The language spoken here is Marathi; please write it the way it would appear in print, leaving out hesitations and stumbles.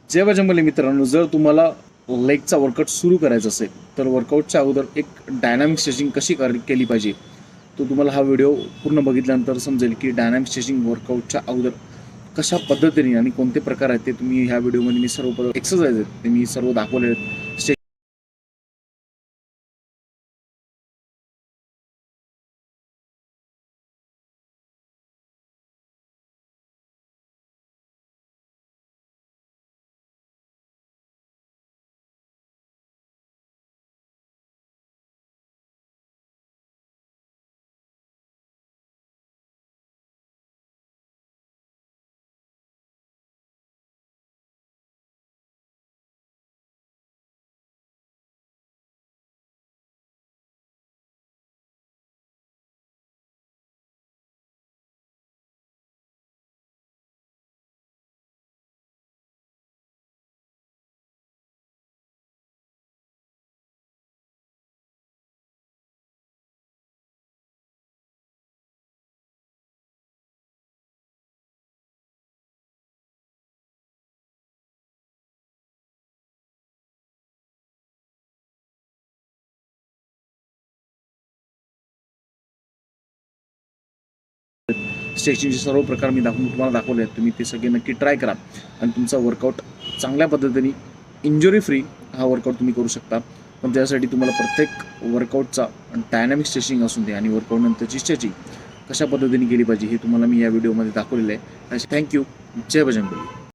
जय बजरंगबली मित्रांनो, जर तुम्हाला लेगचा वर्कआउट सुरू करायचा असेल तर वर्कआउटच्या अगोदर एक डायनामिक स्ट्रेचिंग कशी केली पाहिजे तो तुम्हाला हा व्हिडिओ पूर्ण बघितल्यानंतर समजेल की डायनामिक स्ट्रेचिंग वर्कआउटच्या अगोदर कशा पद्धतीने आणि कोणते प्रकार आहेत ते तुम्ही ह्या व्हिडिओमध्ये मी सर्व एक्सरसाइज आहेत ते मी सर्व दाखवले आहेत. स्ट्रेचिंगचे सर्व प्रकार मी तुम्हाला दाखवले आहेत. तुम्ही ते सगळे नक्की ट्राय करा आणि तुमचा वर्कआउट चांगल्या पद्धतीने इंजुरी फ्री हा वर्कआउट तुम्ही करू शकता. पण त्यासाठी तुम्हाला प्रत्येक वर्कआउटचा डायनॅमिक स्ट्रेचिंग असून दे आणि वर्कआउट नंतरची स्ट्रेचिंग कशा पद्धतीने केली पाहिजे हे तुम्हाला मी या व्हिडिओमध्ये दाखवलेलं आहे. थँक्यू. जय बजरंगबली.